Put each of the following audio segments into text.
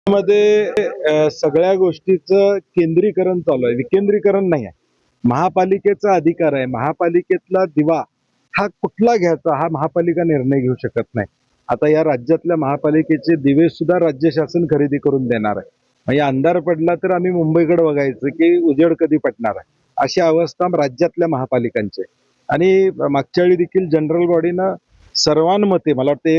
मध्ये सगळ्या गोष्टीचं केंद्रीकरण चालू आहे, विकेंद्रीकरण नाही आहे. महापालिकेचा अधिकार आहे. महापालिकेतला दिवा हा कुठला घ्यायचा हा महापालिका निर्णय घेऊ शकत नाही. आता या राज्यातल्या महापालिकेचे दिवे सुद्धा राज्य शासन खरेदी करून देणार आहे. म्हणजे अंधार पडला तर आम्ही मुंबईकडे बघायचं की उजेड कधी पडणार आहे, अशी अवस्था राज्यातल्या महापालिकांची. आणि मागच्या वेळी देखील जनरल बॉडीनं सर्वानुमते, मला वाटतं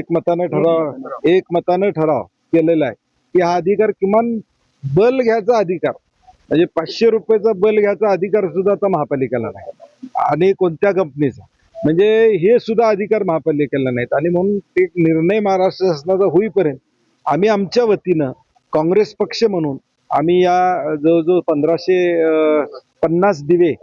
एकमतानं ठराव केलेला आहे की हा अधिकार, किमान बल घ्यायचा अधिकार, म्हणजे 500 रुपयाचा बल घ्यायचा अधिकार सुद्धा आता महापालिकेला नाही, आणि कोणत्या कंपनीचा, म्हणजे हे सुद्धा अधिकार महापालिकेला नाहीत. आणि म्हणून एक निर्णय महाराष्ट्र शासनाचा होईपर्यंत आम्ही आमच्या वतीनं काँग्रेस पक्ष म्हणून आम्ही या जवळजवळ 1550 दिवे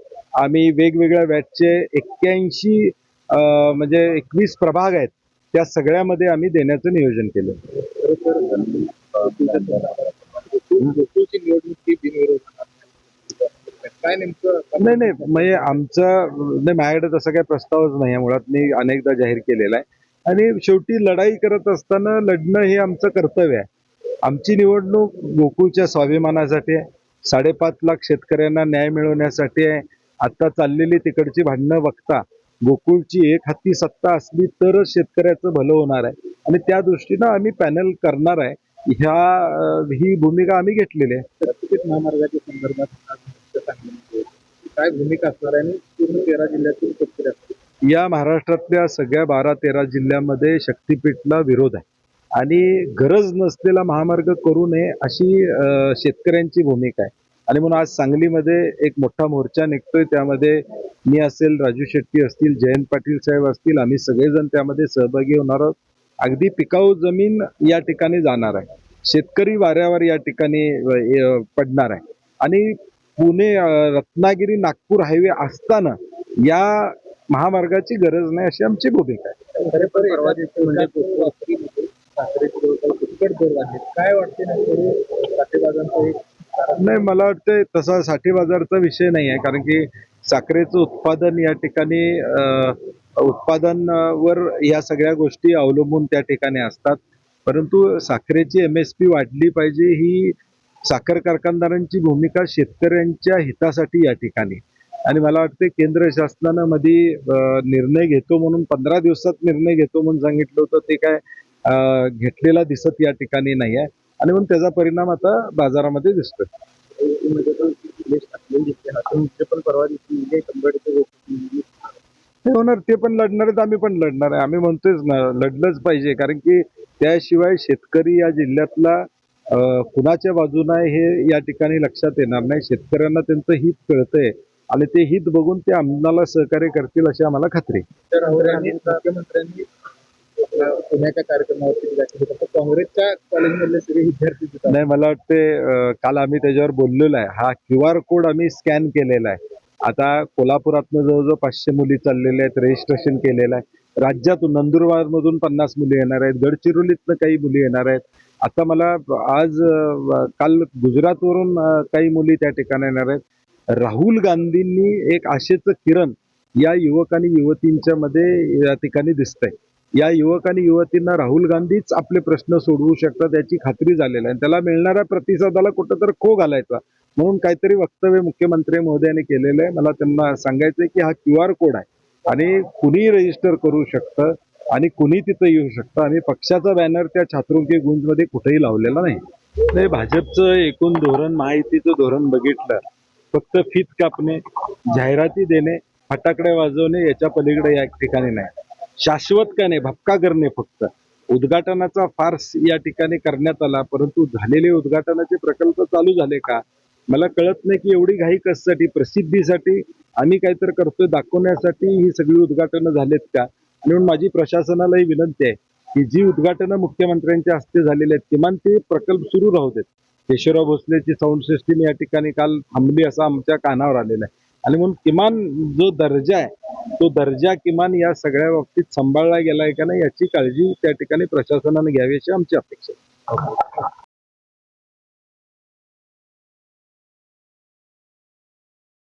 आम्ही वेगवेगळ्या वॅटचे 81 म्हणजे 21 प्रभाग आहेत, त्या सगळ्यामध्ये आम्ही देण्याचं नियोजन केलं. काय नेमकं नाही म्हणजे आमचं माझ्याकडे तसा काही प्रस्तावच नाही आहे. मुळात मी अनेकदा जाहीर केलेला आहे. आणि शेवटी लढाई करत असताना लढणं हे आमचं कर्तव्य आहे. आमची निवडणूक गोकुळच्या स्वाभिमानासाठी आहे, 5.5 लाख शेतकऱ्यांना न्याय मिळवण्यासाठी आहे. आता चाललेली तिकडची भांडणं बघता गोकुळची एक हाती सत्ता असली तरच शेतकऱ्याचं भलं होणार आहे, आणि त्या दृष्टीनं आम्ही पॅनल करणार आहे. ही भूमिका आम्ही घेतलेली आहे. महामार्गाच्या संदर्भात काय भूमिका असणार आहे आणि पूर्ण 13 जिल्ह्यातील शेतकरी असतील. या महाराष्ट्रातल्या सगळ्या 12-13 जिल्ह्यामध्ये शक्तीपीठला विरोध आहे, आणि गरज नसलेला महामार्ग करू नये अशी शेतकऱ्यांची भूमिका आहे. आणि म्हणून आज सांगलीमध्ये एक मोठा मोर्चा निघतोय. त्यामध्ये मी असेल, राजू शेट्टी असतील, जयंत पाटील साहेब असतील, आम्ही सगळेजण त्यामध्ये सहभागी होणार आहोत. अगदी पिकाऊ जमीन या ठिकाणी जाणार आहे, शेतकरी वाऱ्यावर या ठिकाणी पडणार आहे. आणि पुणे रत्नागिरी नागपूर हायवे असताना या महामार्गाची गरज नाही अशी आमची भूमिका आहे. काय वाटते नाही, मला वाटतं तसा साठी बाजारचा विषय नाही आहे, कारण की साखरेचं उत्पादन या ठिकाणी उत्पादनावर या सगळ्या गोष्टी अवलंबून त्या ठिकाणी असतात. परंतु साखरेची MSP वाढली पाहिजे, ही साखर कारखानदारांची भूमिका शेतकऱ्यांच्या हितासाठी या ठिकाणी. आणि मला वाटतं केंद्र शासनानं मध्ये निर्णय घेतो म्हणून 15 दिवसात निर्णय घेतो म्हणून सांगितलं होतं, ते काय घेतलेला दिसत या ठिकाणी नाही आहे. आणि म्हणून त्याचा परिणाम आता बाजारामध्ये दिसतोय. होणार, ते पण लढणार आहेत, आम्ही पण लढणार आहे. आम्ही म्हणतोच ना, लढलंच पाहिजे, कारण की त्याशिवाय शेतकरी या जिल्ह्यातला कुणाच्या बाजूने हे या ठिकाणी लक्षात येणार नाही. शेतकऱ्यांना त्यांचं हित कळतंय, आणि ते हित बघून ते आम्हाला सहकार्य करतील अशी आम्हाला खात्री. मुख्यमंत्र्यांनी पुण्याच्या कार्यक्रमावरती काँग्रेसच्या कॉलेजमधले सगळे विद्यार्थी नाही, मला वाटते काल आम्ही त्याच्यावर बोललेलो आहे. हा QR कोड आम्ही स्कॅन केलेला आहे. आता कोल्हापुरातनं जवळजवळ 500 मुली चाललेल्या आहेत, रजिस्ट्रेशन केलेलं आहे. राज्यातून नंदुरबार मधून 50 मुली येणार आहेत, गडचिरोलीतनं काही मुली येणार आहेत. आता मला काल गुजरातवरून काही मुली त्या ठिकाणी येणार आहेत. राहुल गांधींनी एक आशेचं किरण या युवक आणि युवतींच्या मध्ये या ठिकाणी दिसतंय. या युवक आणि युवतींना राहुल गांधीच आपले प्रश्न सोडवू शकतात याची खात्री झालेली आहे, आणि त्याला मिळणाऱ्या प्रतिसादाला कुठंतरी खो घालायचा म्हणून काहीतरी वक्तव्य मुख्यमंत्री महोदयांनी केलेलं आहे. मला त्यांना सांगायचंय की हा QR कोड आहे, आणि कुणी रजिस्टर करू शकतं आणि कुणी तिथं येऊ शकतं. आणि पक्षाचा बॅनर त्या छात्रवृत्ती गुंजमध्ये कुठेही लावलेला नाही. भाजपचं एकूण धोरण, महायुतीचं धोरण बघितलं, फक्त फीत कापणे, जाहिराती देणे, फटाकडे वाजवणे, याच्या पलीकडे या ठिकाणी नाही. शाश्वत काय नाही, भपका करणे. फक्त उद्घाटनाचा फार्स या ठिकाणी करण्यात आला, परंतु झालेले उद्घाटनाचे प्रकल्प चालू झाले का मला कळत नाही. की एवढी घाई कशासाठी? प्रसिद्धीसाठी आम्ही काहीतरी करतोय दाखवण्यासाठी ही सगळी उद्घाटनं झालेत का? आणि म्हणून माझी प्रशासनालाही विनंती आहे की जी उद्घाटनं मुख्यमंत्र्यांच्या हस्ते झालेले आहेत, किमान ते प्रकल्प सुरू राहू देत. केशवराव भोसलेची साऊंड सिस्टीम या ठिकाणी काल थांबली असं आमच्या कानावर आलेलं आहे. आणि म्हणून किमान जो दर्जा आहे तो दर्जा किमान या सगळ्या बाबतीत सांभाळला गेलाय का नाही याची काळजी त्या ठिकाणी प्रशासनाने घ्यावी अशी आमची अपेक्षा आहे.